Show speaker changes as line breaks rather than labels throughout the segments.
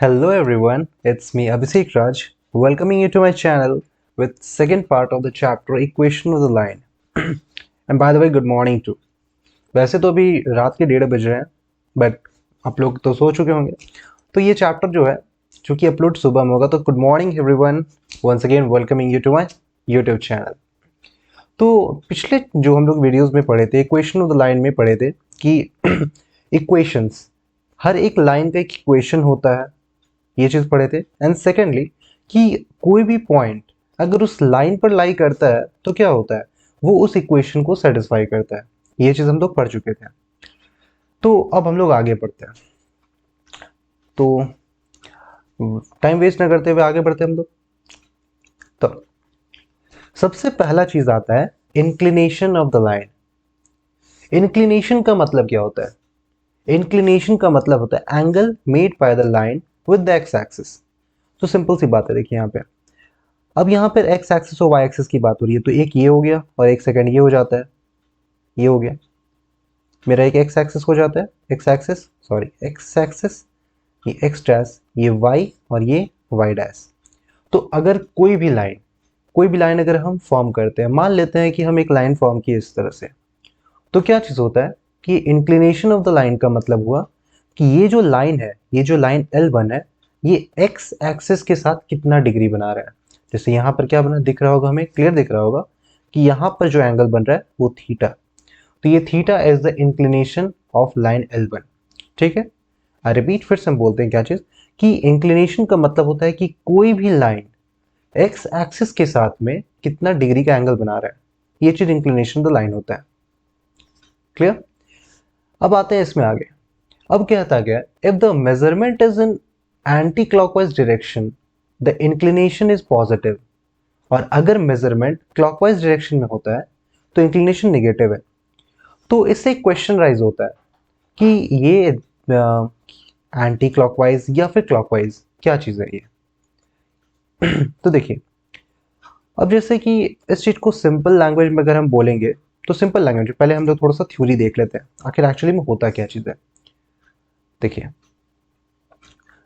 Hello everyone, it's me Abhishek Raj, welcoming you to my channel with second part of the chapter Equation of the Line. And by the way, good morning too. वैसे तो अभी रात के 1:30 बज रहे हैं, but आप लोग तो सो चुके होंगे। तो ये चैप्टर जो है, चूंकि अपलोड सुबह में होगा, तो good morning everyone, once again welcoming you to my YouTube channel. तो पिछले जो हम लोग वीडियोस में पढ़े थे, इक्वेशन ऑफ द लाइन में पढ़े थे कि इक्वेशंस, हर एक लाइन का एक इक्वेशन होता है, ये चीज पढ़े थे। एंड सेकेंडली कि कोई भी पॉइंट अगर उस लाइन पर लाई करता है तो क्या होता है, वो उस इक्वेशन को सेटिस्फाई करता है। ये चीज हम लोग पढ़ चुके थे। तो अब हम लोग आगे बढ़ते हैं। तो टाइम वेस्ट ना करते हुए आगे बढ़ते हैं हम लोग। तो सबसे पहला चीज आता है inclination of the line. Inclination का मतलब क्या होता है? इंक्लिनेशन का मतलब होता है angle made by the line with the x axis. तो सिंपल सी बात है, देखिए यहाँ पे, अब यहाँ पर एक्स एक्सिस और वाई एक्सिस की बात हो रही है, तो एक ये हो गया और एक सेकंड ये हो जाता है, ये हो गया मेरा एक एक्स एक्सिस हो जाता है, एक्स एक्सिस, ये एक्स डैश, ये वाई और ये वाई डैश। तो अगर कोई भी लाइन अगर हम फॉर्म करते हैं, मान लेते हैं कि हम एक लाइन फॉर्म की इस तरह से, तो क्या चीज होता है कि इंक्लिनेशन ऑफ द लाइन का मतलब हुआ कि ये जो लाइन है, ये जो लाइन L1 है, ये एक्स एक्सिस के साथ कितना डिग्री बना रहा है। जैसे यहाँ पर क्या बना दिख रहा होगा, हमें क्लियर दिख रहा होगा कि यहाँ पर जो एंगल बन रहा है वो थीटा। तो ये theta is the inclination of line L1। ठीक है, आई रिपीट, फिर से हम बोलते हैं क्या चीज, कि इंक्लिनेशन का मतलब होता है कि कोई भी लाइन एक्स एक्सिस के साथ में कितना डिग्री का एंगल बना रहा है, ये चीज इंक्लिनेशन ऑफ द लाइन होता है। क्लियर? अब आते हैं इसमें आगे। अब कहता गया, if the measurement is in anti clockwise direction the inclination is positive. और अगर मेजरमेंट क्लॉकवाइज डायरेक्शन में होता है तो इंक्लिनेशन नेगेटिव है। तो इससे एक क्वेश्चन राइज होता है कि ये एंटी क्लॉकवाइज या फिर क्लॉकवाइज क्या चीज है ये। तो देखिए, अब जैसे कि इस चीज को सिंपल लैंग्वेज में अगर हम बोलेंगे, तो सिंपल लैंग्वेज पहले हम लोग थोड़ा सा थ्योरी देख लेते हैं, आखिर एक्चुअली में होता क्या चीज है। देखिए,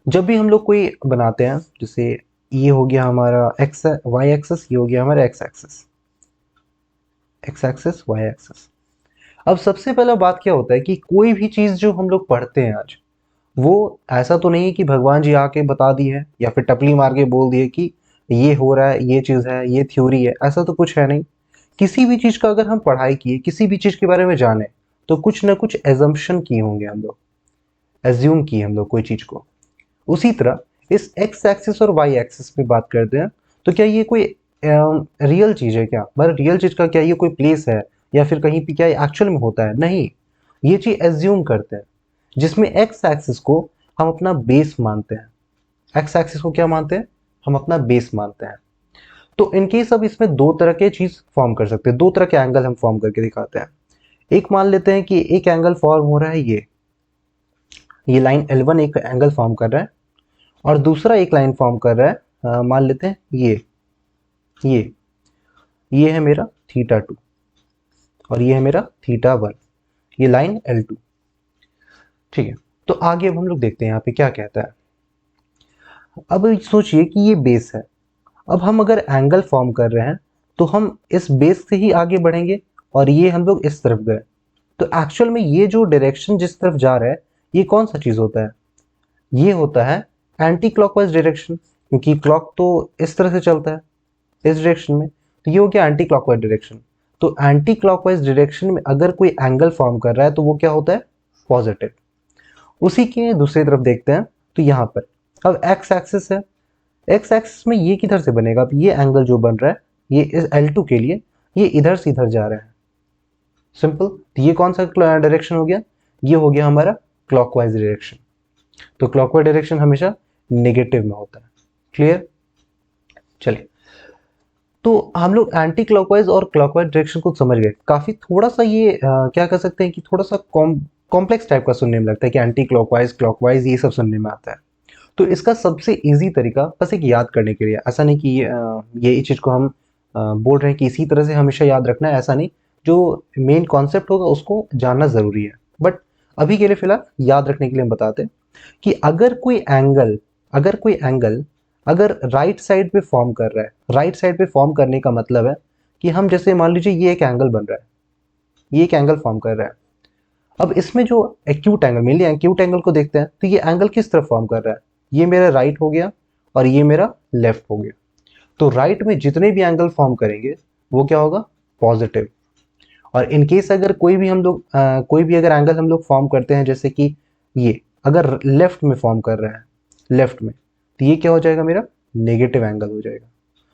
जब भी हम लोग कोई बनाते हैं, जैसे ये हो गया हमारा एक्स वाई एक्सिस, ये हो गया हमारा एक्स एक्सिस वाई एक्सिस। अब सबसे पहला बात क्या होता है कि कोई भी चीज जो हम लोग पढ़ते हैं आज, वो ऐसा तो नहीं है कि भगवान जी आके बता दी है या फिर टपली मार के बोल दिए कि ये हो रहा है, ये चीज है, ये थ्योरी है, ऐसा तो कुछ है नहीं। किसी भी चीज का अगर हम पढ़ाई किए, किसी भी चीज के बारे में जाने, तो कुछ ना कुछ एजम्पशन किए होंगे हम लोग, एज्यूम किए हम लोग कोई चीज को। उसी तरह इस एक्स एक्सिस और वाई एक्सिस में बात करते हैं, तो क्या ये कोई रियल चीज है क्या, मतलब रियल चीज का क्या ये कोई प्लेस है या फिर कहीं पे क्या एक्चुअल में होता है? नहीं, ये चीज एज्यूम करते हैं, जिसमें एक्स एक्सिस को हम अपना बेस मानते हैं। एक्स एक्सिस को क्या मानते हैं? हम अपना बेस मानते हैं। तो इनकेस अब इसमें दो तरह के चीज फॉर्म कर सकते हैं, दो तरह के एंगल हम फॉर्म करके दिखाते हैं। एक मान लेते हैं कि एक एंगल फॉर्म हो रहा है, ये लाइन L1 एक एंगल फॉर्म कर रहा है, और दूसरा एक लाइन फॉर्म कर रहा है, मान लेते हैं ये ये है मेरा θ2 और ये है मेरा θ1, ये लाइन L2। ठीक है, तो आगे अब हम लोग देखते हैं यहाँ पे क्या कहता है। अब सोचिए कि ये बेस है, अब हम अगर एंगल फॉर्म कर रहे हैं तो हम इस बेस से ही आगे बढ़ेंगे, और ये हम लोग इस तरफ गए, तो एक्चुअल में ये जो डायरेक्शन जिस तरफ जा रहा है, ये कौन सा चीज होता है? ये होता है एंटी क्लॉकवाइज डायरेक्शन, क्योंकि क्लॉक तो इस तरह से चलता है, इस डायरेक्शन में, तो ये हो गया एंटी क्लॉकवाइज डायरेक्शन। तो एंटी क्लॉकवाइज डायरेक्शन में अगर कोई एंगल फॉर्म कर रहा है तो वो क्या होता है? पॉजिटिव। उसी के दूसरी तरफ देखते हैं, तो यहाँ पर अब एक्स एक्सिस है, एक्स एक्सिस में ये किधर से बनेगा? अब ये एंगल जो बन रहा है, ये इस L2 के लिए ये इधर से इधर जा रहा है, सिंपल। तो ये कौन सा डायरेक्शन हो गया? ये हो गया हमारा क्लॉकवाइज डायरेक्शन। तो क्लॉकवाइज डायरेक्शन हमेशा नेगेटिव में होता है। क्लियर? चलिए, तो हम लोग एंटी क्लॉकवाइज और क्लॉकवाइज डायरेक्शन को समझ गए। काफी थोड़ा सा ये क्या कर सकते हैं कि थोड़ा सा कॉम्प्लेक्स टाइप का सुनने में लगता है कि एंटी क्लॉकवाइज क्लॉकवाइज ये सब सुनने में आता है। तो इसका सबसे इजी तरीका बस एक याद करने के लिए, ऐसा नहीं कि ये इस चीज को हम बोल रहे हैं कि इसी तरह से हमेशा याद रखना है, ऐसा नहीं। जो मेन कॉन्सेप्ट होगा उसको जानना जरूरी है, बट अभी के लिए फिलहाल याद रखने के लिए हम बताते हैं कि अगर कोई एंगल अगर कोई एंगल अगर राइट साइड पे फॉर्म कर रहा है, राइट साइड पे फॉर्म करने का मतलब है कि हम जैसे मान लीजिए ये एक एंगल बन रहा है, ये एक एंगल फॉर्म कर रहा है। अब इसमें जो acute angle, mainly acute angle को देखते हैं, तो ये एंगल किस तरफ फॉर्म कर रहा है, ये मेरा राइट हो गया और ये मेरा लेफ्ट हो गया। तो राइट में जितने भी एंगल फॉर्म करेंगे वो क्या होगा, पॉजिटिव। और इन केस अगर कोई भी हम लोग कोई भी अगर एंगल हम लोग फॉर्म करते हैं, जैसे कि ये अगर लेफ्ट में फॉर्म कर रहा है, लेफ्ट में, तो ये क्या हो जाएगा, मेरा नेगेटिव एंगल हो जाएगा।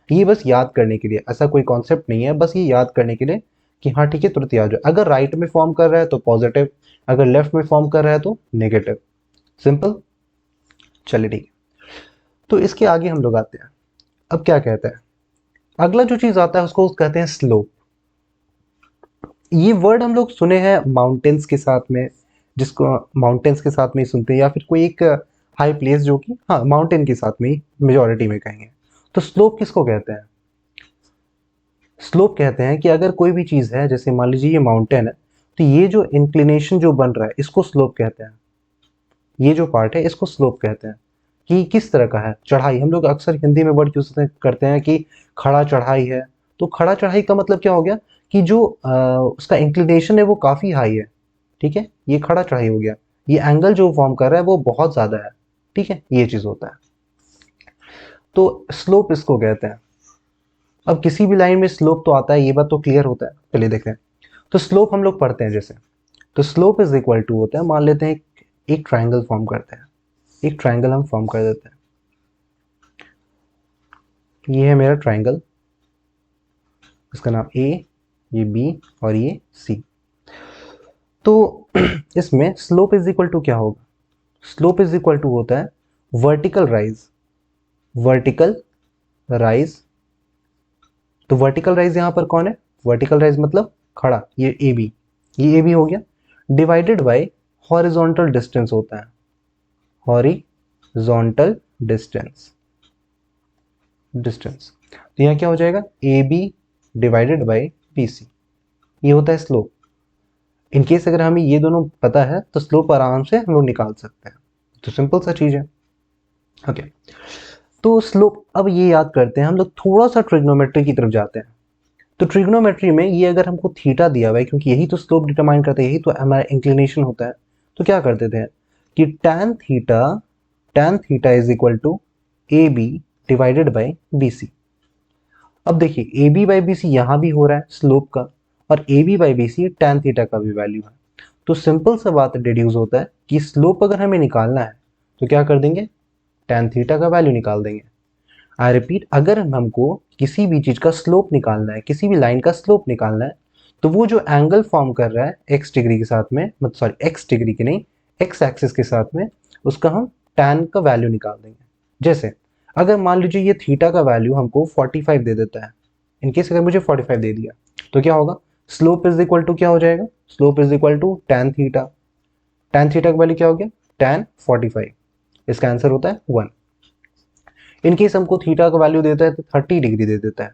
ये बस याद करने के लिए, ऐसा कोई कॉन्सेप्ट नहीं है, बस ये याद करने के लिए कि हाँ ठीक है, तुरंत याद हो। अगर राइट में फॉर्म कर रहा है तो पॉजिटिव, अगर लेफ्ट में फॉर्म कर रहा है तो नेगेटिव। सिंपल। चलिए ठीक है, तो इसके आगे हम लोग आते हैं। अब क्या कहता है, अगला जो चीज आता है उसको कहते हैं स्लोप। ये वर्ड हम लोग सुने हैं माउंटेन्स के साथ में, जिसको माउंटेन्स के साथ में ही सुनते हैं, या फिर कोई एक हाई प्लेस जो कि हाँ माउंटेन के साथ में ही मेजोरिटी में कहेंगे। तो स्लोप किसको कहते हैं, स्लोप कहते हैं कि अगर कोई भी चीज है, जैसे मान लीजिए ये माउंटेन है, तो ये जो इंक्लिनेशन जो बन रहा है इसको स्लोप कहते हैं। ये जो पार्ट है इसको स्लोप कहते हैं। कि किस तरह का है, चढ़ाई। हम लोग अक्सर हिंदी में वर्ड यूज करते हैं कि खड़ा चढ़ाई है। तो खड़ा चढ़ाई का मतलब क्या हो गया कि जो उसका इंक्लिनेशन है वो काफी हाई है, ठीक है, ये खड़ा चढ़ाई हो गया। ये एंगल जो फॉर्म कर रहा है वो बहुत ज्यादा है, ठीक है, ये चीज होता है। तो स्लोप इसको कहते हैं। अब किसी भी लाइन में स्लोप तो आता है, ये बात तो क्लियर होता है। चलिए देखते हैं। तो स्लोप हम लोग पढ़ते हैं जैसे, तो स्लोप इज इक्वल टू होता है, मान लेते हैं एक ट्राइंगल फॉर्म करते हैं, एक ट्राइंगल हम फॉर्म कर देते हैं। ये है मेरा ट्राइंगल, इसका नाम ए, ये बी और ये सी। तो इसमें स्लोप इज इक्वल टू क्या होगा, स्लोप इज इक्वल टू होता है वर्टिकल राइज, वर्टिकल राइज। तो वर्टिकल राइज यहां पर कौन है, वर्टिकल राइज मतलब खड़ा, ये ए बी, ये ए बी हो गया, डिवाइडेड बाय हॉरिजॉन्टल डिस्टेंस होता है, हॉरिजॉन्टल डिस्टेंस, डिस्टेंस। तो यहाँ क्या हो जाएगा, A B divided by B C, ये होता है स्लोप। इन केस अगर हमें ये दोनों पता है तो स्लोप आराम से हम लोग निकाल सकते हैं। तो सिंपल सा चीज है। ओके, तो स्लोप, अब ये याद करते हैं हम लोग, थोड़ा सा ट्रिग्नोमेट्री की तरफ जाते हैं। तो ट्रिग्नोमेट्री में ये अगर हमको थीटा दिया हुआ है, क्योंकि यही तो स्लोप डिटरमाइन करता है, यही तो हमारा इंक्लिनेशन होता है, तो क्या कर देते हैं कि tan theta is equal to A B divided by B C. अब देखिए A B by B C यहाँ भी हो रहा है स्लोप का, और A B by B C tan theta का भी वैल्यू है। तो सिंपल सा बात डिड्यूस होता है कि स्लोप अगर हमें निकालना है तो क्या कर देंगे, tan थीटा का वैल्यू निकाल देंगे। आई रिपीट, अगर हमको किसी भी चीज का स्लोप निकालना है, किसी भी लाइन का स्लोप निकालना है, तो वो जो एंगल फॉर्म कर रहा है एक्स डिग्री के साथ में, मतलब सॉरी एक्स डिग्री के नहीं, एक्स एक्सिस के साथ में, उसका हम tan का वैल्यू निकाल देंगे। जैसे अगर मान लीजिए ये थीटा का वैल्यू हमको 45 दे देता है, इनकेस अगर मुझे 45 दे दिया, तो क्या होगा, स्लोप इज इक्वल टू क्या हो जाएगा, slope is equal to tan theta. tan theta का वैल्यू क्या हो गया, tan 45। इसका आंसर होता है 1। इनकेस हमको थीटा का वैल्यू देता है तो 30 डिग्री दे देता है,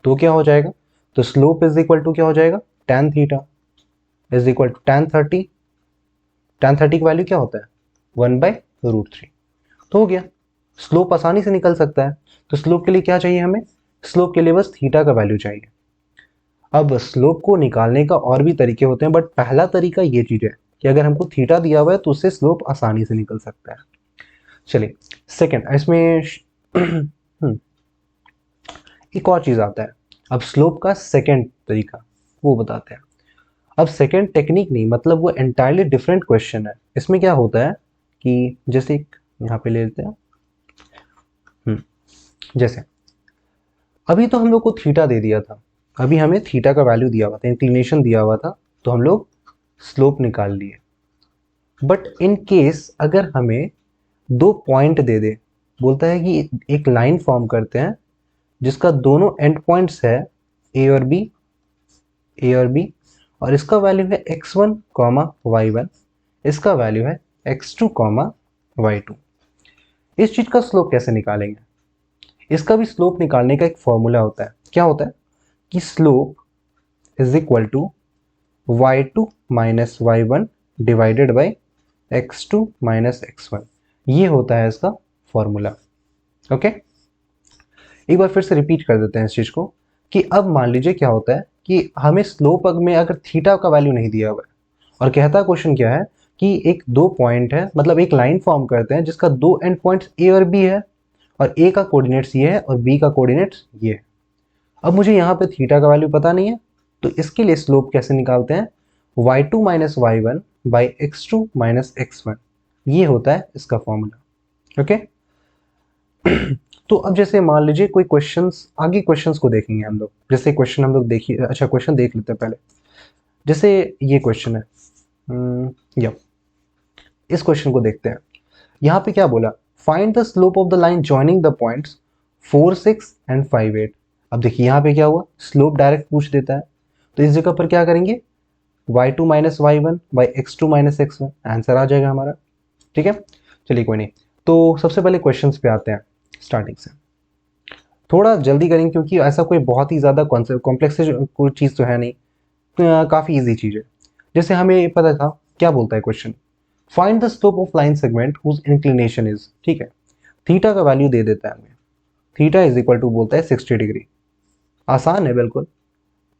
तो क्या हो जाएगा, तो स्लोप इज इक्वल टू क्या हो जाएगा, tan theta is equal to tan 30। tan 30 का वैल्यू क्या होता है, 1/√3। तो हो गया, स्लोप आसानी से निकल सकता है। तो स्लोप के लिए क्या चाहिए हमें, स्लोप के लिए बस थीटा का वैल्यू चाहिए। अब स्लोप को निकालने का और भी तरीके होते हैं, बट पहला तरीका ये चीज है कि अगर हमको थीटा दिया हुआ है तो उससे स्लोप आसानी से निकल सकता है। चलिए सेकंड, इसमें एक और चीज आता है। अब स्लोप का सेकंड तरीका वो बताते हैं। अब सेकंड टेक्निक नहीं, मतलब वो एंटायरली डिफरेंट क्वेश्चन है। इसमें क्या होता है कि जैसे एक यहाँ पे ले लेते हैं, जैसे अभी तो हम लोग को थीटा दे दिया था, अभी हमें थीटा का वैल्यू दिया हुआ था, इंक्लिनेशन दिया हुआ था, तो हम लोग स्लोप निकाल लिए। बट इन केस अगर हमें दो पॉइंट दे दे, बोलता है कि एक लाइन फॉर्म करते हैं जिसका दोनों एंड पॉइंट्स है ए और बी, ए और बी, और इसका वैल्यू है x1 y1, इसका वैल्यू है x2 y2। इस चीज का स्लोप कैसे निकालेंगे, इसका भी स्लोप निकालने का एक फॉर्मूला होता है। क्या होता है कि slope is equal to y2 minus y1 divided by x2 minus x1, ये होता है इसका फॉर्मूला। ओके, एक बार फिर से रिपीट कर देते हैं इस चीज को कि अब मान लीजिए क्या होता है कि हमें स्लोप में अगर थीटा का वैल्यू नहीं दिया हुआ है और कहता क्वेश्चन क्या है कि एक दो पॉइंट है, मतलब एक लाइन फॉर्म करते हैं जिसका दो एंड पॉइंट्स ए और बी है, और ए का कोऑर्डिनेट्स ये है और बी का कोऑर्डिनेट्स ये है। अब मुझे यहाँ पे थीटा का वैल्यू पता नहीं है, तो इसके लिए स्लोप कैसे निकालते हैं, y2 minus Y one by x2 minus x1, ये होता है इसका फॉर्मूला। ओके, तो अब जैसे मान लीजिए कोई क्वेश्चंस, आगे क्वेश्चंस को देखेंगे हम लोग। जैसे क्वेश्चन हम लोग देखिए, अच्छा क्वेश्चन देख लेते हैं पहले। जैसे ये क्वेश्चन है, या इस क्वेश्चन को देखते हैं। यहाँ पे क्या बोला, find the slope of the line joining the points 4, 6 and 5, 8। अब देखिए यहाँ पे क्या हुआ, स्लोप डायरेक्ट पूछ देता है, तो इस जगह पर क्या करेंगे, y2 minus Y one by x2 minus x1, answer आ जाएगा हमारा। ठीक है, चलिए कोई नहीं। तो सबसे पहले क्वेश्चन पे आते हैं स्टार्टिंग से। थोड़ा जल्दी करेंगे क्योंकि ऐसा कोई बहुत ही ज़्यादा कॉम्प्लेक्स कोई चीज़ तो है नहीं, काफ़ी ईजी चीज़ है। जैसे हमें पता था क्या बोलता है question, find the slope of line segment whose inclination is, ठीक है, थीटा का वैल्यू दे देता है हमें, थीटा इज इक्वल टू बोलता है 60 डिग्री। आसान है बिल्कुल,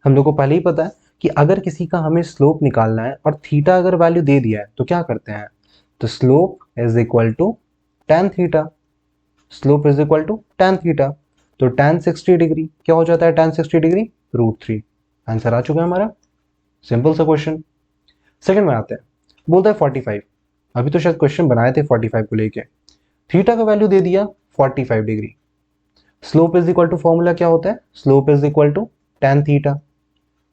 हम लोग को पहले ही पता है कि अगर किसी का हमें स्लोप निकालना है और थीटा अगर वैल्यू दे दिया है तो क्या करते हैं, तो slope is equal to tan theta, slope is equal to tan theta, तो tan 60 डिग्री क्या हो जाता है, tan 60 डिग्री √3। आंसर आ चुका है हमारा, सिंपल सा क्वेश्चन। सेकंड में आते हैं, बोलता है 45, अभी तो शायद क्वेश्चन बनाए थे 45 को लेके, थीटा का वैल्यू दे दिया 45 degree, slope is equal to formula क्या होता है, slope is equal to tan theta,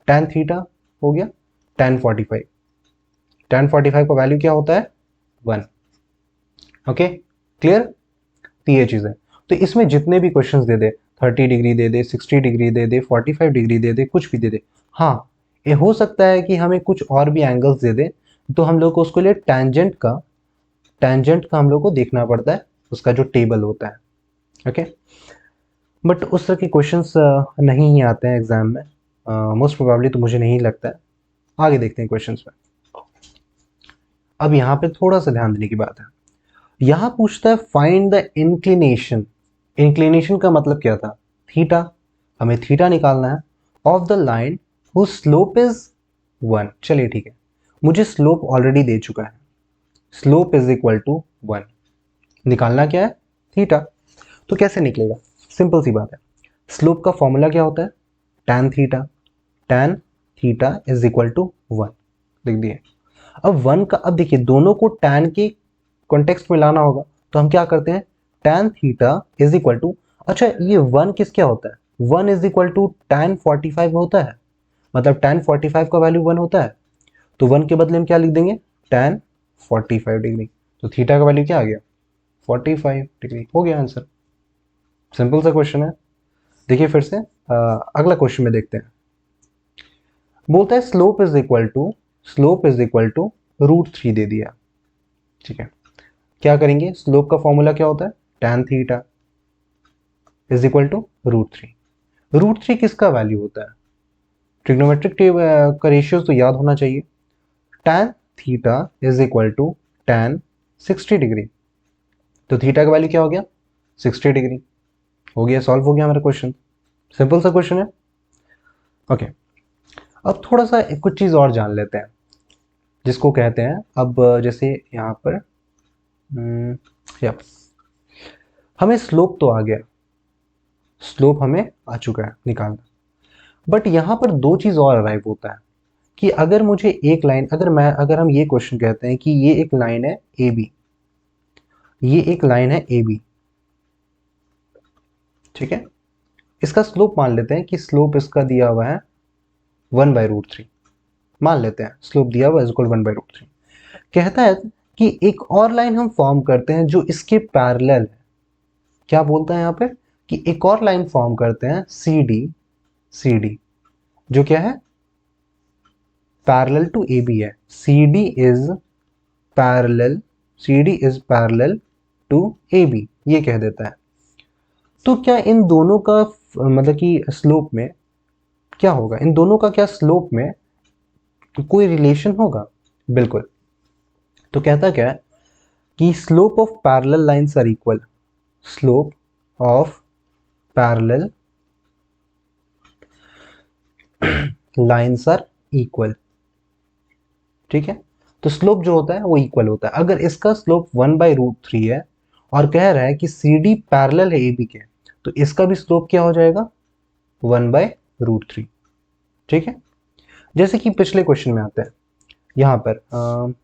tan theta हो गया tan 45, tan 45 का वैल्यू क्या होता है 1। ओके क्लियर, तो ये चीज़ है। तो इसमें जितने भी क्वेश्चंस दे दे, 30 डिग्री दे दे, 60 डिग्री दे दे, 45 डिग्री दे दे, कुछ भी दे दे, हाँ ये हो सकता है कि हमें कुछ और भी एंगल्स दे दे, तो हम लोग को उसके लिए टेंजेंट का हम लोग को देखना पड़ता है, उसका जो टेबल होता है। ओके, बट उस तरह के क्वेश्चंस नहीं ही आते हैं एग्जाम में, मोस्ट प्रोबेबली, तो मुझे नहीं लगता है। आगे देखते हैं क्वेश्चंस में। अब यहाँ पे थोड़ा सा ध्यान देने की बात है, यहाँ पूछता है फाइंड द इंक्लिनेशन। इंक्लिनेशन का मतलब क्या था, थीटा, हमें थीटा निकालना है, of the line whose slope is 1। चलिए ठीक है, मुझे स्लोप ऑलरेडी दे चुका है, स्लोप इज इक्वल टू 1, निकालना क्या है, थीटा। तो कैसे निकलेगा, सिंपल सी बात है, स्लोप का फॉर्मूला क्या होता है, tan theta is equal to 1, लिख दिए। अब 1 का, अब देखिए दोनों को tan के कॉन्टेक्स्ट में लाना होगा, तो हम क्या करते हैं, tan theta is equal to, अच्छा ये 1 किस क्या होता है, 1 इज इक्वल टू tan 45 होता है, मतलब tan 45 का वैल्यू 1 होता है, तो 1 के बदले में क्या लिख देंगे, tan 45 डिग्री, तो थीटा का वैल्यू क्या आ गया, 45 डिग्री, हो गया आंसर। सिंपल सा क्वेश्चन है। देखिए फिर से अगला क्वेश्चन में देखते हैं, बोलता है स्लोप इज इक्वल टू √3 दे दिया, ठीक है, क्या करेंगे, स्लोप का फॉर्मूला क्या होता है, tan theta is equal to √3। √3 किसका वैल्यू होता है, ट्रिग्नोमेट्रिक का रेशियो तो याद होना चाहिए, tan theta is equal to tan 60 degree, तो थीटा का वैल्यू क्या हो गया, 60 डिग्री, हो गया, सॉल्व हो गया हमारा क्वेश्चन, सिंपल सा क्वेश्चन है। ओके, अब थोड़ा सा कुछ चीज़ और जान लेते हैं, जिसको कहते हैं, अब जैसे यहाँ पर हमें स्लोप तो आ गया, स्लोप हमें आ चुका है निकालना, बट यहाँ पर दो चीज़ और अराइव होता है कि अगर मुझे एक लाइन, अगर हम ये क्वेश्चन कहते हैं कि ये एक लाइन है ए बी, ये एक लाइन है ए बी, ठीक है, इसका स्लोप मान लेते हैं कि स्लोप इसका दिया हुआ है 1/√3, मान लेते हैं स्लोप दिया हुआ है 1/√3। कहता है कि एक और लाइन हम फॉर्म करते हैं जो इसके पैरेलल है, क्या बोलता है यहाँ पे, कि एक और लाइन फॉर्म करते हैं सी डी, जो क्या है, पैरेलल टू ए बी है, C D is parallel to A B, ये कह देता है। तो क्या इन दोनों का मतलब कि स्लोप में क्या होगा, इन दोनों का क्या स्लोप में कोई रिलेशन होगा, बिल्कुल। तो कहता क्या है कि slope of parallel lines are equal, slope of parallel lines are equal. ठीक है, तो स्लोप जो होता है वो इक्वल होता है। अगर इसका स्लोप 1/√3 है और कह रहा है कि सी डी पैरेलल है ए बी के, तो इसका भी स्लोप क्या हो जाएगा, 1/√3। ठीक है, जैसे कि पिछले क्वेश्चन में आता है यहाँ पर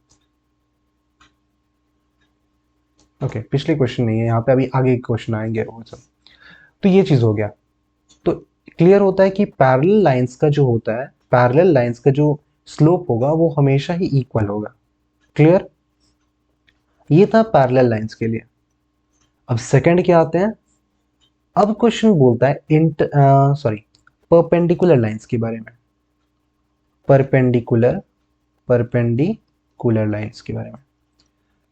ओके पिछले क्वेश्चन नहीं है यहाँ पे, अभी आगे क्वेश्चन आएंगे वो सब। तो ये चीज हो गया। तो क्लियर होता है कि पैरेलल लाइंस का जो होता है, पैरेलल लाइंस का जो स्लोप होगा वो हमेशा ही इक्वल होगा। क्लियर, ये था पैरेलल लाइंस के लिए। अब सेकंड क्या आते हैं, अब क्वेश्चन बोलता है परपेंडिकुलर लाइंस के बारे में, परपेंडिकुलर लाइंस के बारे में,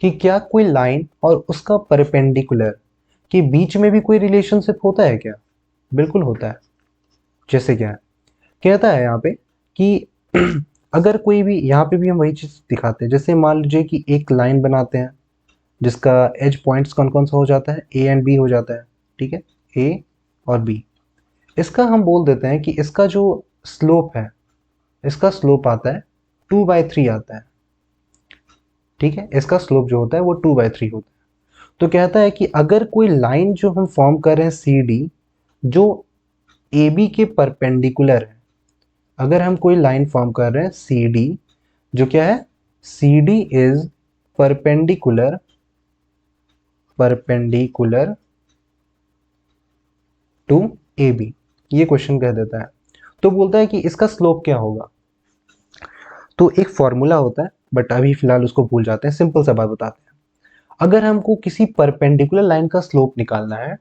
कि क्या कोई लाइन और उसका परपेंडिकुलर के बीच में भी कोई रिलेशनशिप होता है क्या। बिल्कुल होता है। जैसे क्या है, कहता है यहाँ पे कि अगर कोई भी, यहाँ पे भी हम वही चीज दिखाते हैं। जैसे मान लीजिए कि एक लाइन बनाते हैं जिसका एज पॉइंट्स कौन कौन सा हो जाता है, ए एंड बी हो जाता है। ठीक है, ए और बी। इसका हम बोल देते हैं कि इसका जो स्लोप है, इसका स्लोप आता है 2/3 आता है। ठीक है, इसका स्लोप जो होता है वो 2/3 होता है। तो कहता है कि अगर कोई लाइन जो हम फॉर्म कर रहे हैं सी डी, जो ए बी के परपेंडिकुलर है, अगर हम कोई लाइन फॉर्म कर रहे हैं सी डी, जो क्या है, C D is perpendicular to A B, ये क्वेश्चन कह देता है। तो बोलता है कि इसका स्लोप क्या होगा। तो एक फॉर्मूला होता है, बट अभी फिलहाल उसको भूल जाते हैं, सिंपल सा बात बताते हैं। अगर हमको किसी परपेंडिकुलर लाइन का स्लोप निकालना है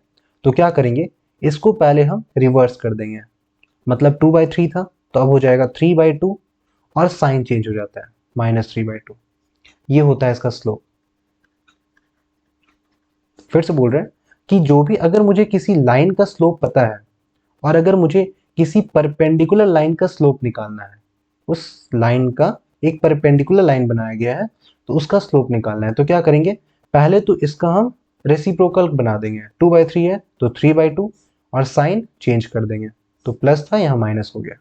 तो क्या करेंगे, इसको पहले हम रिवर्स कर देंगे। मतलब 2/3 था तो अब हो जाएगा 3/2, और साइन चेंज हो जाता है -3/2। ये होता है इसका स्लोप। फिर से बोल रहे हैं कि जो भी, अगर मुझे किसी लाइन का स्लोप पता है और अगर मुझे किसी परपेंडिकुलर लाइन का स्लोप निकालना है, उस लाइन का, एक परपेंडिकुलर लाइन बनाया गया है तो उसका स्लोप निकालना है, तो क्या करेंगे, पहले तो इसका हम रेसिप्रोकल बना देंगे। 2/3 है तो 3/2, और साइन चेंज कर देंगे, तो प्लस था यहाँ माइनस हो गया।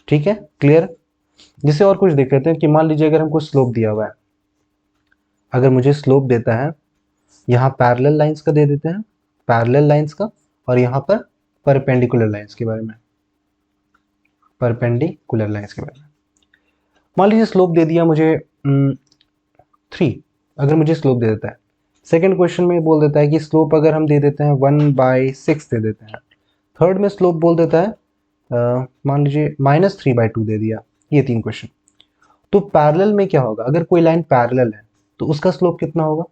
ठीक है, क्लियर। जिसे और कुछ देख लेते हैं कि मान लीजिए अगर हमको स्लोप दिया हुआ है, अगर मुझे स्लोप देता है, यहाँ पैरेलल लाइंस का दे देते हैं, पैरेलल लाइंस का, और यहाँ पर परपेंडिकुलर लाइंस के बारे में, परपेंडिकुलर लाइंस के बारे में। मान लीजिए स्लोप दे दिया मुझे 3, अगर मुझे स्लोप दे देता है। सेकंड क्वेश्चन में बोल देता है कि स्लोप अगर हम दे देते हैं 1/6 दे देते हैं। थर्ड में स्लोप बोल देता है मान लीजिए -3/2 दे दिया। ये 3 क्वेश्चन। तो पैरेलल में क्या होगा, अगर कोई लाइन पैरेलल है तो उसका स्लोप कितना होगा।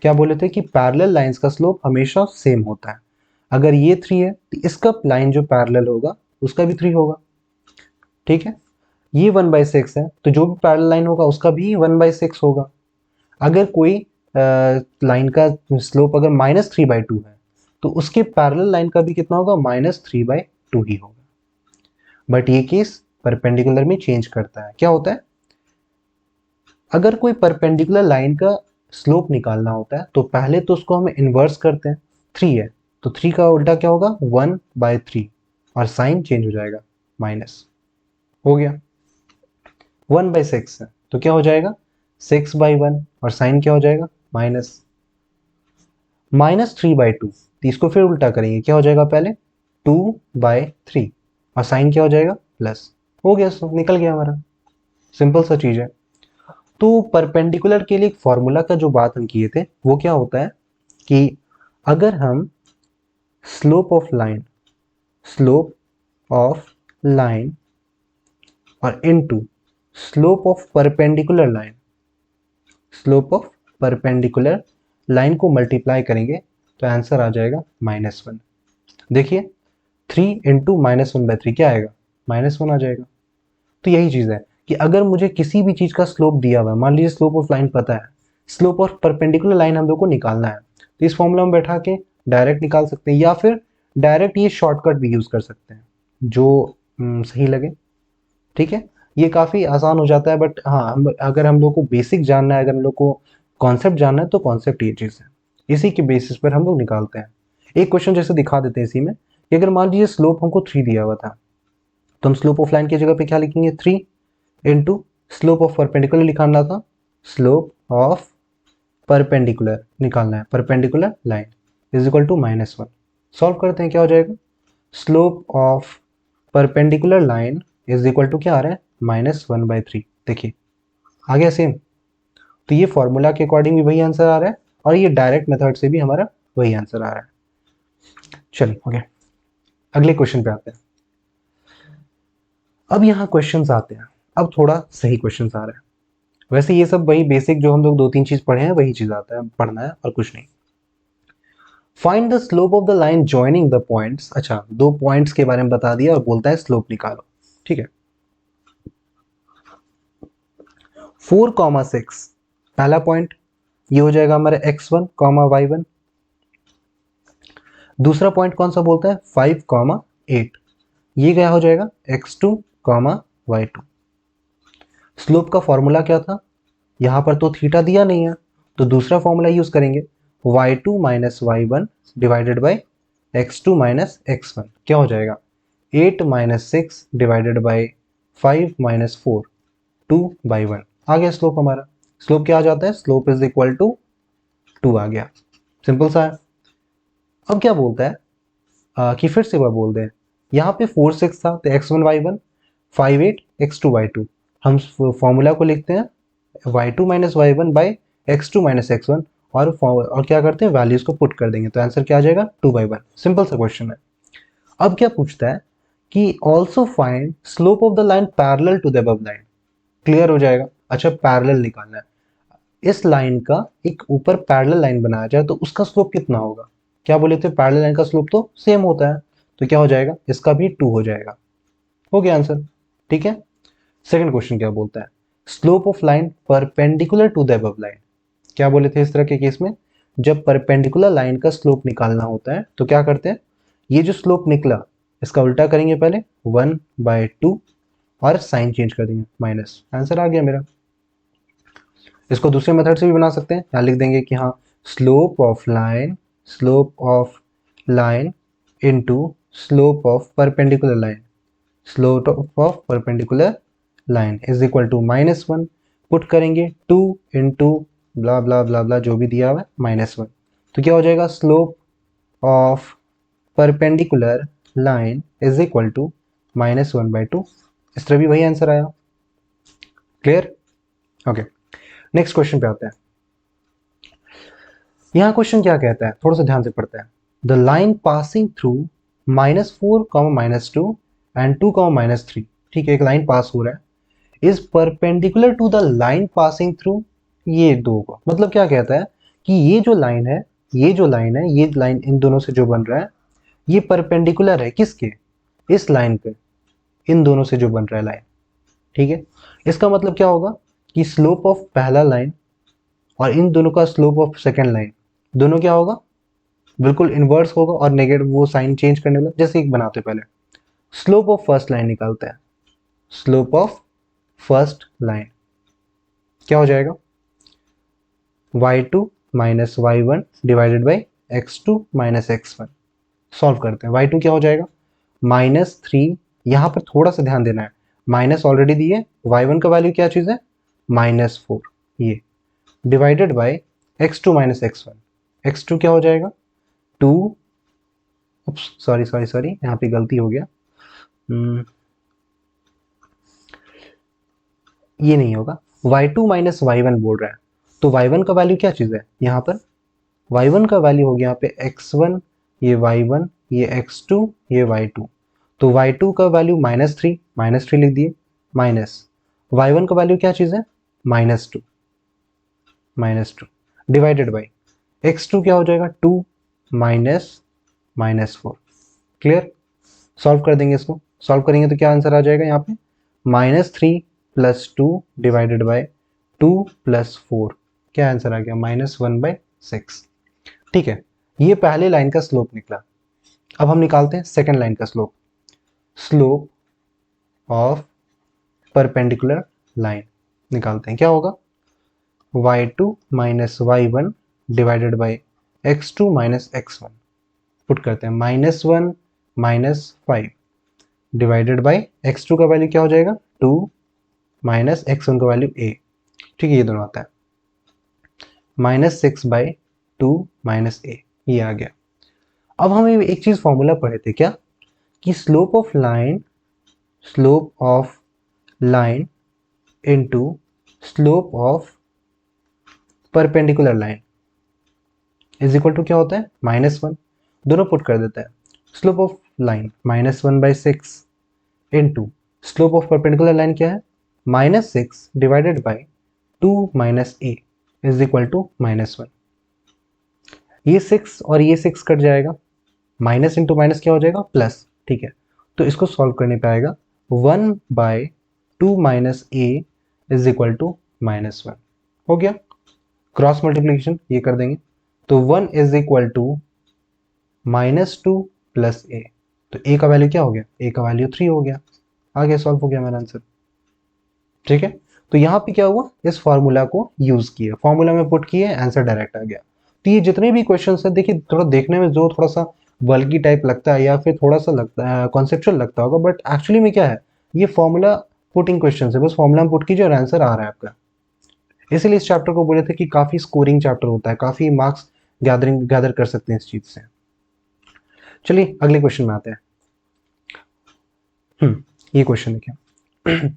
क्या बोले थे कि पैरेलल लाइंस का स्लोप हमेशा सेम होता है। अगर ये 3 है तो इसका लाइन जो पैरेलल होगा उसका भी 3 होगा। ठीक है, ये 1/6 है तो जो भी पैरेलल लाइन होगा उसका भी 1/6 होगा। अगर कोई लाइन का स्लोप अगर -3/2 है तो उसके पैरेलल लाइन का भी कितना होगा, -3/2 ही होगा। बट ये केस परपेंडिकुलर में चेंज करता है। क्या होता है, अगर कोई परपेंडिकुलर लाइन का स्लोप निकालना होता है तो पहले तो उसको हम इन्वर्स करते हैं। 3 है तो 3 का उल्टा क्या होगा, 1/3, और साइन चेंज हो जाएगा, माइनस हो गया। 1/6 है तो क्या हो जाएगा, 6/1, और साइन क्या हो जाएगा, माइनस। -3/2, तो इसको फिर उल्टा करेंगे, क्या हो जाएगा पहले 2/3, और साइन क्या हो जाएगा, प्लस। हो गया, सो निकल गया हमारा। सिंपल सा चीज है। तो परपेंडिकुलर के लिए एक फॉर्मूला का जो बात हम किए थे वो क्या होता है कि अगर हम स्लोप ऑफ लाइन और into slope of perpendicular line को मल्टीप्लाई करेंगे तो आंसर आ जाएगा -1। देखिए 3 इंटू -1/3 क्या आएगा, -1 आ जाएगा। तो यही चीज है कि अगर मुझे किसी भी चीज का स्लोप दिया हुआ है, मान लीजिए स्लोप ऑफ लाइन पता है, स्लोप ऑफ परपेंडिकुलर लाइन हम लोग को निकालना है, तो इस फॉर्मूला में बैठा के डायरेक्ट निकाल सकते हैं, या फिर डायरेक्ट ये शॉर्टकट भी यूज कर सकते हैं, जो सही लगे। ठीक है, ये काफी आसान हो जाता है। बट हाँ, अगर हम लोग को बेसिक जानना है, अगर हम लोग को कॉन्सेप्ट जानना है तो कॉन्सेप्ट ये चीज है। इसी के बेसिस पर हम लोग निकालते हैं। एक क्वेश्चन जैसे दिखा देते हैं इसी में कि अगर मान लीजिए स्लोप हमको 3 दिया हुआ था, तो हम स्लोप ऑफ लाइन की जगह पे क्या लिखेंगे, 3 इंटू स्लोप ऑफ परपेंडिकुलर निकालना था, स्लोप ऑफ परपेंडिकुलर निकालना है, perpendicular line is equal to -1। Solve करते हैं, क्या हो जाएगा, slope of perpendicular line is equal to क्या आ रहा है, -1/3। देखिए आ गया सेम। तो ये फॉर्मूला के अकॉर्डिंग भी वही आंसर आ रहा है और ये डायरेक्ट मेथड से भी हमारा वही आंसर आ रहा है। चलिए ओके, अगले क्वेश्चन पे आते हैं। अब यहाँ क्वेश्चंस आते हैं, अब थोड़ा सही क्वेश्चंस आ रहे हैं। वैसे ये सब वही बेसिक जो हम लोग 2-3 चीज पढ़े हैं वही चीज आता है, पढ़ना है और कुछ नहीं। Find the slope of the line joining the points. अच्छा, 2 पॉइंट्स के बारे में बता दिया और बोलता है स्लोप निकालो। ठीक है, 4,6 पहला पॉइंट ये हो जाएगा हमारा x1, y1। दूसरा पॉइंट कौन सा बोलता है, 5,8, ये क्या हो जाएगा, x2, y2। स्लोप का फॉर्मूला क्या था, यहां पर तो थीटा दिया नहीं है, तो दूसरा फॉर्मूला यूज करेंगे, y2 minus y1 divided by x2 minus x1। क्या हो जाएगा, 8 माइनस 6 डिवाइडेड बाई 5 माइनस 4, 2/1। आ गया स्लोप हमारा। स्लोप क्या आ जाता है, स्लोप इज इक्वल टू 2 आ गया। सिंपल सा है। अब क्या बोलता है कि फिर से वह बोल दें, यहाँ पे 4 6 था तो x1 y1, 5 8 x2 y2। हम फॉर्मूला को लिखते हैं y2 minus y1 by x2 minus x1 और क्या करते हैं, वैल्यूज को पुट कर देंगे तो आंसर क्या आ जाएगा, 2/1। सिंपल सा क्वेश्चन है। अब क्या पूछता है कि also find slope of the line parallel to the above line. Clear हो जाएगा। अच्छा, पैरेलल निकालना है, इस लाइन का एक ऊपर पैरेलल लाइन बनाया जाए तो उसका स्लोप कितना होगा। क्या बोले थे, पैरेलल लाइन का स्लोप तो सेम होता है, तो क्या हो जाएगा, इसका भी 2 हो जाएगा। हो गया आंसर। ठीक है। सेकंड क्वेश्चन क्या बोलता है, slope of line perpendicular to the above line. क्या बोले थे इस तरह के केस में, जब परपेंडिकुलर लाइन का स्लोप निकालना होता है तो क्या करते हैं, ये जो स्लोप निकला इसका उल्टा करेंगे पहले 1/2 और साइन चेंज कर देंगे माइनस। आंसर आ गया मेरा। इसको दूसरे मेथड से भी बना सकते हैं, यहाँ लिख देंगे कि हाँ, slope of line into slope of perpendicular line, slope of perpendicular line is equal to -1। Put करेंगे 2 इंटू ब्ला ब्ला ब्ला ब्ला जो भी दिया हुआ है -1, तो क्या हो जाएगा, slope of perpendicular line is equal to -1/2। इस तरह भी वही आंसर आया। क्लियर। ओके, नेक्स्ट क्वेश्चन पे आते हैं। यहां क्वेश्चन क्या कहता है, थोड़ा सा ध्यान से पढ़ते हैं। The line passing through -4, -2 and 2, -3। ठीक है, एक लाइन पास हो रहा है, is perpendicular to the line passing through ये दो को। मतलब क्या कहता है कि ये जो लाइन है, ये लाइन इन दोनों से जो बन रहा है ये परपेंडिकुलर है किसके, इस लाइन पे, इन दोनों से जो बन रहा है लाइन। ठीक है, इसका मतलब क्या होगा कि स्लोप ऑफ पहला लाइन और इन दोनों का स्लोप ऑफ सेकेंड लाइन दोनों क्या होगा, बिल्कुल इनवर्स होगा और नेगेटिव वो साइन चेंज करने वाला। जैसे एक बनाते पहले स्लोप ऑफ फर्स्ट लाइन निकालते हैं, स्लोप ऑफ फर्स्ट लाइन क्या हो जाएगा, y2 minus y1 divided by x2 minus x1। Solve करते हैं, y2 क्या हो जाएगा, -3। यहां पर थोड़ा सा ध्यान देना है, माइनस ऑलरेडी दिए, y1 का वैल्यू क्या चीज है, -4, ये divided by x2 minus x1। x2 क्या हो जाएगा, 2, सॉरी यहाँ पे गलती हो गया, ये नहीं होगा, y2 माइनस y1 बोल रहा है, तो y1 का वैल्यू क्या चीज़ है यहाँ पर, y1 का वैल्यू हो गया यहाँ पे x1, ये y1, ये x2, ये y2। तो y2 का वैल्यू -3 लिख दिए, माइनस y1 का वैल्यू क्या चीज़ है, -2 डिवाइडेड बाई x2 क्या हो जाएगा, 2 -4। क्लियर। सॉल्व कर देंगे, इसको सॉल्व करेंगे तो क्या आंसर आ जाएगा यहाँ पे, -3 + 2 डिवाइडेड बाई 2 + 4। क्या आंसर आ गया, -1/6। ठीक है, ये पहले लाइन का स्लोप निकला। अब हम निकालते हैं सेकंड लाइन का slope, slope of perpendicular line निकालते हैं। क्या होगा, y2 minus y1 divided by x2 minus x1 put करते हैं, -1 माइनस 5 डिवाइडेड बाई x2 का वैल्यू क्या हो जाएगा 2 माइनस x1 का वैल्यू a, ठीक है, ये दोनों आता है -6/2 माइनस a, ये आ गया। अब हम एक चीज फॉर्मूला पढ़े थे क्या, कि slope of line into slope of perpendicular line is equal to क्या होता है -1, दोनों पुट कर देते हैं। Slope of line -1/6 into slope of perpendicular line क्या है -6 divided by 2 minus a is equal to -1। ये 6 और ये 6 कट जाएगा, माइनस इंटू माइनस क्या हो जाएगा प्लस, ठीक है। तो इसको सॉल्व करने पे आएगा 1/2 minus a is equal to -1, हो गया। क्रॉस मल्टीप्लीकेशन ये कर देंगे, तो 1 is equal to -2 plus a, तो a का वैल्यू क्या हो गया, a का वैल्यू 3 हो गया, आगे सॉल्व हो गया मेरा आंसर, ठीक है। तो यहाँ पे क्या हुआ, इस फॉर्मूला को यूज किया, फॉर्मूला में पुट किए, आंसर डायरेक्ट आ गया। तो ये जितने भी क्वेश्चन है, देखिए थोड़ा देखने में जो थोड़ा सा बल्कि टाइप लगता है या फिर थोड़ा सा लगता है कॉन्सेप्चुअल लगता होगा, बट एक्चुअली में क्या है, ये फॉर्मूला पुटिंग क्वेश्चन है, बस फॉर्मूला में पुट कीजिए और आंसर आ रहा है आपका। इसीलिए इस चैप्टर को बोले थे कि काफी स्कोरिंग चैप्टर होता है, काफी मार्क्स गैदर कर सकते हैं इस चीज से। चलिए अगले क्वेश्चन में आते हैं। ये क्वेश्चन देखिए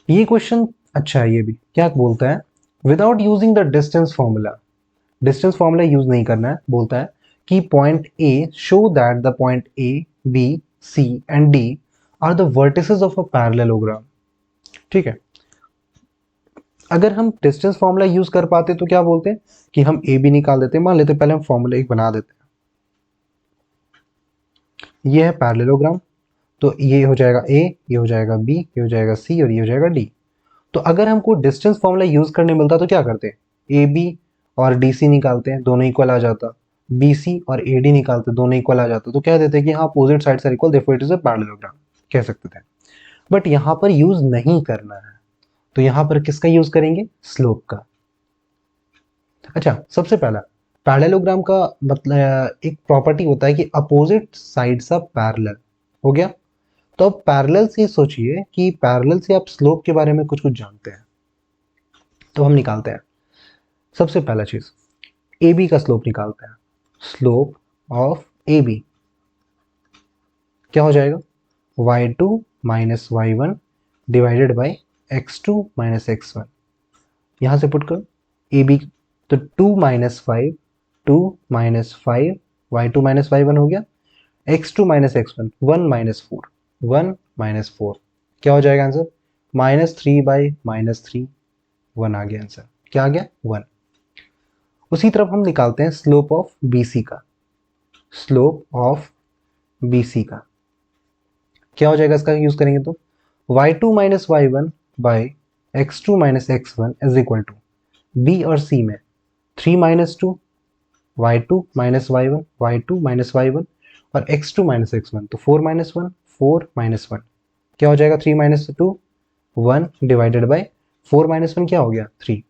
ये क्वेश्चन अच्छा है, ये भी क्या बोलता है, without using the distance formula use नहीं करना है, बोलता है कि point A show that the point A B C and D are the vertices of a parallelogram, ठीक है। अगर हम डिस्टेंस फॉर्मूला यूज कर पाते तो क्या बोलते हैं कि हम ए बी निकाल देते, मान लेते पहले हम फॉर्मूला एक बना देते हैं, ये है पैरेललोग्राम, तो ये हो जाएगा ए, ये हो जाएगा बी, ये हो जाएगा सी और ये हो जाएगा डी। तो अगर हमको डिस्टेंस फॉर्मूला यूज करने मिलता तो क्या करते हैं, ए बी और डी सी निकालते हैं, दोनों इक्वल आ जाता, बी सी और ए डी निकालते, दोनों इक्वल आ जाता, तो कह देते हैं कि हाँ opposite sides are equal therefore it is a parallelogram, कह सकते थे। बट यहाँ पर यूज नहीं करना है, तो यहाँ पर किसका यूज करेंगे, स्लोप का। अच्छा, सबसे पहला पैरेललोग्राम का मतलब एक प्रॉपर्टी होता है कि अपोजिट साइड्स आर पैरेलल, हो गया। तो अब पैरेलल से सोचिए कि पैरेलल से आप स्लोप के बारे में कुछ कुछ जानते हैं, तो हम निकालते हैं। सबसे पहला चीज ए बी का स्लोप निकालते हैं, स्लोप ऑफ ए बी क्या हो जाएगा y2 minus y1 divided by x2 minus x1, यहां से पुट करो ए बी, तो 2 माइनस 5 y2 माइनस y1 हो गया, x2 माइनस x1 1 माइनस 4 क्या हो जाएगा आंसर -3/-3, 1 आ गया आंसर, क्या आ गया 1। उसी तरफ हम निकालते हैं स्लोप ऑफ BC का, क्या हो जाएगा, इसका यूज करेंगे तो y2 minus y1 by x2 minus x1 is equal to B और सी में 3 माइनस 2 y2 माइनस y1 और x2 माइनस x1, तो 4 माइनस 1 क्या हो जाएगा 3 माइनस 2 1 डिवाइडेड बाई 4 माइनस 1 क्या हो गया 3।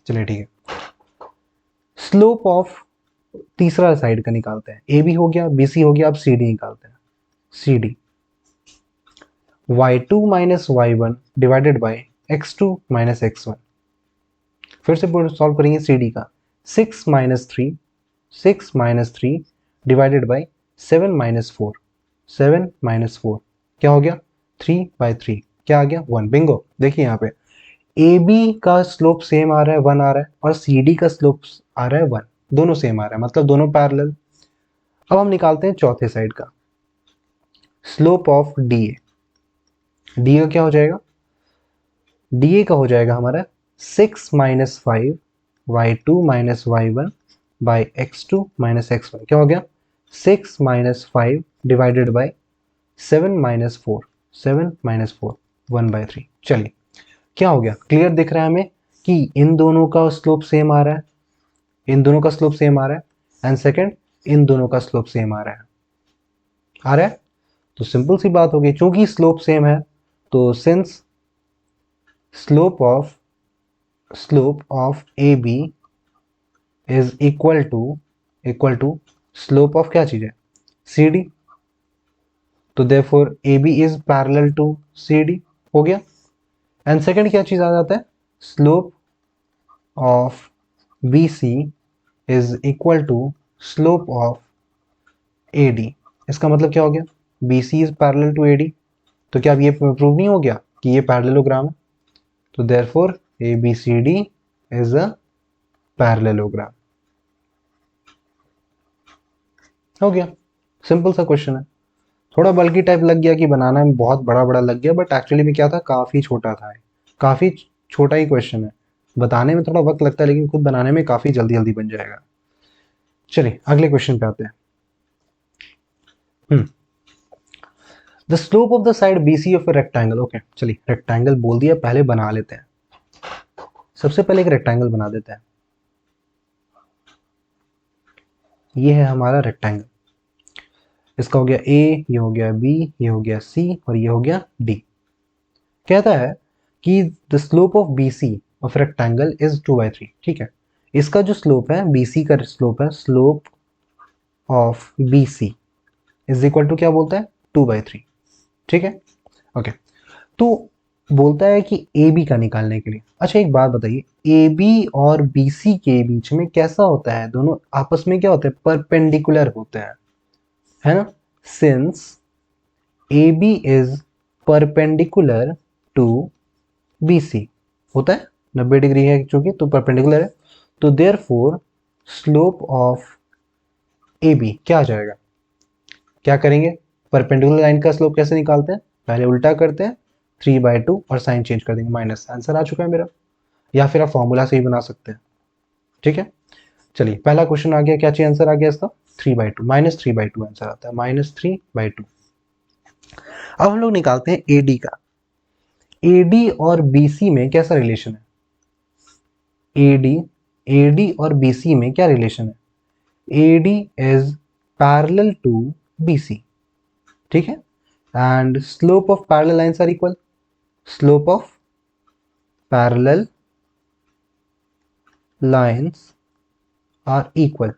चलिए ठीक है, स्लोप ऑफ तीसरा साइड का निकालते हैं, ए बी हो गया, बी सी हो गया, अब सी डी निकालते हैं, C D y2 minus y1 divided by x2 minus x1, फिर से सॉल्व करेंगे सी डी का 6 माइनस 3 डिवाइडेड बाई 7 माइनस 4 क्या हो गया 3/3, क्या आ गया 1, बिंगो। देखिए यहाँ पे ए बी का स्लोप सेम आ रहा है 1 आ रहा है, और सी डी का स्लोप आ रहा है 1, दोनों सेम आ रहा है, मतलब दोनों पैरेलल। अब हम निकालते हैं चौथे साइड का, slope of D A, D A क्या हो जाएगा, डी ए का हो जाएगा हमारा 6 minus 5 y2 minus y1 by x2 minus x1, क्या हो गया 6 माइनस 5 डिवाइडेड बाई 7 माइनस 4 1/3। चलिए क्या हो गया, क्लियर दिख रहा है हमें कि इन दोनों का स्लोप सेम आ रहा है, एंड सेकंड इन दोनों का स्लोप सेम आ रहा है, तो सिंपल सी बात होगी, चूंकि स्लोप सेम है तो since slope of A B is equal to slope of क्या चीज है, सी डी। तो therefore A B is parallel to C D, हो गया। एंड सेकंड क्या चीज आ जाता है, slope of B C is equal to slope of A D. इसका मतलब क्या हो गया, B C is parallel to A D. तो क्या अब ये प्रूव नहीं हो गया कि ये पैरेललोग्राम है? तो therefore A B C D is a parallelogram. हो गया, सिंपल सा क्वेश्चन है। थोड़ा बल्कि टाइप लग गया कि बनाना में बहुत बड़ा बड़ा लग गया, बट एक्चुअली में क्या था, काफ़ी छोटा था। काफ़ी छोटा ही क्वेश्चन है, बताने में थोड़ा वक्त लगता है लेकिन खुद बनाने में काफ़ी जल्दी जल्दी बन जाएगा। चलिए अगले क्वेश्चन पे आते हैं। The slope of the side B C of a rectangle. Okay चलिए, रेक्टेंगल बोल दिया, पहले बना लेते हैं। सबसे पहले एक रेक्टेंगल बना देते हैं। ये है हमारा रेक्टेंगल, इसका हो गया ए, ये हो गया बी, ये हो गया सी और ये हो गया डी। कहता है कि the slope of B C of rectangle is 2/3। ठीक है, इसका जो स्लोप है, बी सी का स्लोप है, slope of B C is equal to क्या बोलता है, 2/3। ठीक है, ओके। तो बोलता है कि ए बी का निकालने के लिए। अच्छा एक बात बताइए, ए बी और बी सी के बीच में कैसा होता है, दोनों आपस में क्या होते हैं, परपेंडिकुलर होते हैं, है ना। Since A B is perpendicular to B C, होता है 90 डिग्री है चूंकि, तो परपेंडिकुलर है। तो therefore slope of A B क्या आ जाएगा, क्या करेंगे, परपेंडिकुलर लाइन का स्लोप कैसे निकालते हैं, पहले उल्टा करते हैं 3/2 और साइन चेंज कर देंगे, माइनस। आंसर आ चुका है मेरा, या फिर आप फॉर्मूला से ही बना सकते हैं। ठीक है, चलिए पहला क्वेश्चन आ गया, क्या चाहिए आंसर आ गया इसका, 3/2, -3/2 आंसर आता है, -3/2। अब हम लोग निकालते हैं ए डी का। ए डी और बी सी में कैसा रिलेशन है, ए डी और बी सी में क्या रिलेशन है, A D is parallel to B C. ठीक है, and slope of parallel lines are equal, slope of parallel lines are equal,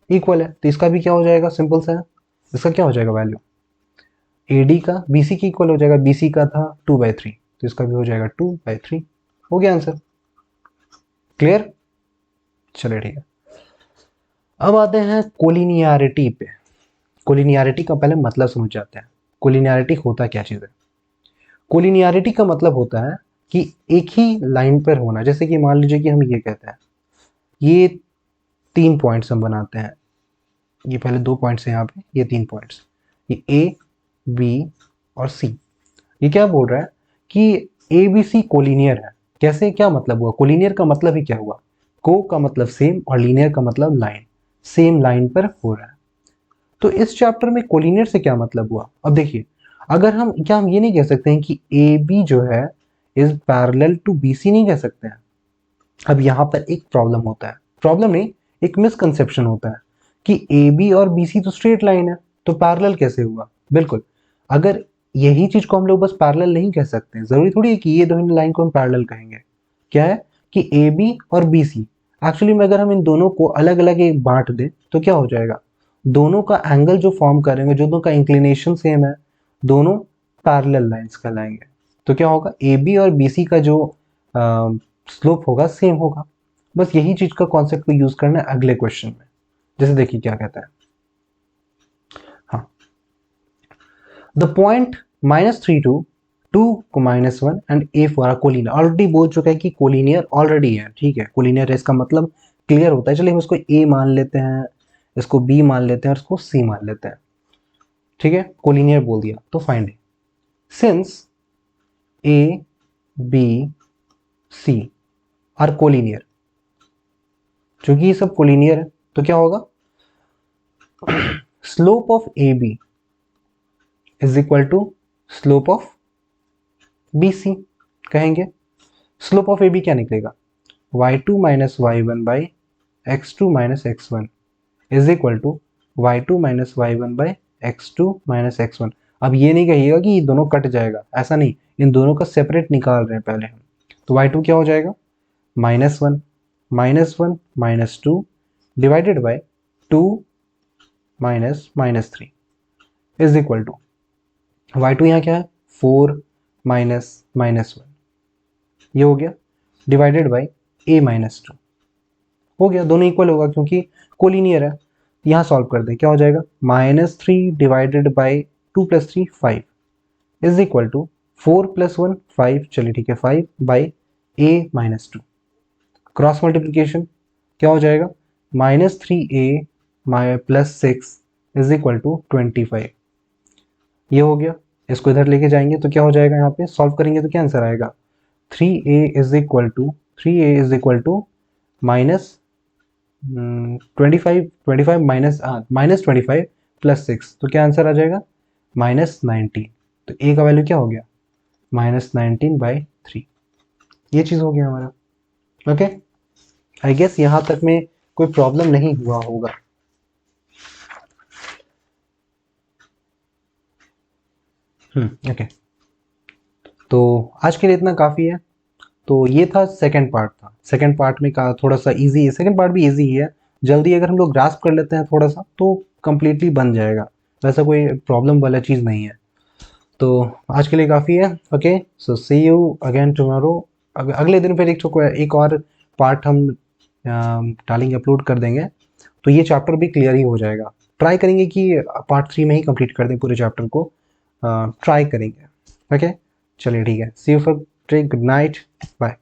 equal है, तो इसका भी क्या हो जाएगा, सिंपल सा है, इसका क्या हो जाएगा वैल्यू, ए डी का बी सी की इक्वल हो जाएगा, बी सी का था 2/3, तो इसका भी हो जाएगा 2/3। हो गया आंसर, क्लियर। चलिए ठीक है, अब आते हैं कोलिनियरिटी पे। कोलिनियरिटी का पहले मतलब समझ जाते हैं, कोलिनियरिटी होता क्या चीज़ है। कोलिनियरिटी का मतलब होता है कि एक ही लाइन पर होना, जैसे कि मान लीजिए कि हम ये कहते हैं, ये 3 पॉइंट्स हम बनाते हैं, ये पहले 2 पॉइंट्स हैं यहाँ पे, ये 3 पॉइंट्स, ये ए बी और सी। ये क्या बोल रहा है कि ए बी सी कोलिनियर है। कैसे, क्या मतलब हुआ, कोलिनियर का मतलब ही क्या हुआ, को का मतलब सेम और लीनियर का मतलब लाइन, सेम लाइन पर हो रहा है। तो इस चैप्टर में कोलिनियर से क्या मतलब हुआ, अब देखिए, अगर हम क्या हम ये नहीं कह सकते हैं कि ए बी जो है is parallel to B C, नहीं कह सकते हैं। अब यहाँ पर एक प्रॉब्लम होता है, प्रॉब्लम नहीं, एक मिसकंसेप्शन होता है कि ए बी और बी सी तो स्ट्रेट लाइन है, तो पैरेलल कैसे हुआ। बिल्कुल, अगर यही चीज को हम लोग बस पैरेलल नहीं कह सकते, जरूरी थोड़ी है कि ये दोनों लाइन को हम पैरेलल कहेंगे। क्या है कि ए बी और बी सी, एक्चुअली में अगर हम इन दोनों को अलग अलग एक बांट दें तो क्या हो जाएगा, दोनों का एंगल जो फॉर्म करेंगे, जो दोनों का इंक्लिनेशन सेम है, दोनों पैरेलल लाइंस कहलाएंगे। तो क्या होगा, ए बी और बी सी का जो स्लोप होगा सेम होगा। बस यही चीज का कॉन्सेप्ट को यूज करना है अगले क्वेश्चन में। जैसे देखिए क्या कहता है, हाँ, the point -3 to 2 -1 and A4 are collinear. Already बोल चुका है कि कोलिनियर ऑलरेडी है, ठीक है, कोलिनियर है, इसका मतलब क्लियर होता है। चलिए हम इसको A मान लेते हैं, इसको B मान लेते हैं और इसको C मान लेते हैं। ठीक है, कोलिनियर बोल दिया तो find since A B C are collinear, चूंकि ये सब कोलिनियर है तो क्या होगा, slope of A B is equal to slope of B C कहेंगे। स्लोप ऑफ ए बी क्या निकलेगा, y2 - y1 by x2 - x1 is equal to y2 - y1 by x2 - x1। अब ये नहीं कहिएगा कि ये दोनों कट जाएगा, ऐसा नहीं, इन दोनों का सेपरेट निकाल रहे हैं पहले हम। तो y2 क्या हो जाएगा, -1 -1 -2 divided by 2 minus minus 3 is equal to y2 यहाँ क्या है 4 माइनस माइनस 1, ये हो गया डिवाइडेड बाय a माइनस 2, हो गया, दोनों इक्वल होगा क्योंकि कोलिनियर है। यहाँ सॉल्व कर दें, क्या हो जाएगा -3 divided by 2 plus 3 5 is equal to 4 plus 1 5, चलिए ठीक है 5 by a minus 2, cross multiplication क्या हो जाएगा -3a plus 6 is equal to 25, ये हो गया। इसको इधर लेके जाएंगे तो क्या हो जाएगा, यहाँ पे सॉल्व करेंगे तो क्या आंसर आएगा 3a is equal to minus 25 minus 25 plus 6, तो क्या आंसर आ जाएगा -19, तो a का वैल्यू क्या हो गया -19/3, ये चीज़ हो गया हमारा। ओके, आई गेस यहाँ तक में कोई प्रॉब्लम नहीं हुआ होगा। ओके, तो आज के लिए इतना काफ़ी है। तो ये था सेकंड पार्ट था। सेकंड पार्ट में का थोड़ा सा इजी है, सेकंड पार्ट भी इजी ही है, जल्दी अगर हम लोग ग्रास्प कर लेते हैं थोड़ा सा तो कंप्लीटली बन जाएगा, वैसा कोई प्रॉब्लम वाला चीज़ नहीं है। तो आज के लिए काफ़ी है। Okay, so see you again tomorrow. अगले दिन फिर एक और पार्ट हम डालेंगे, अपलोड कर देंगे, तो ये चैप्टर भी क्लियर ही हो जाएगा। ट्राई करेंगे कि पार्ट 3 में ही कंप्लीट कर दें पूरे चैप्टर को, ट्राई करेंगे। ओके, चलिए ठीक है, see you for good night, bye.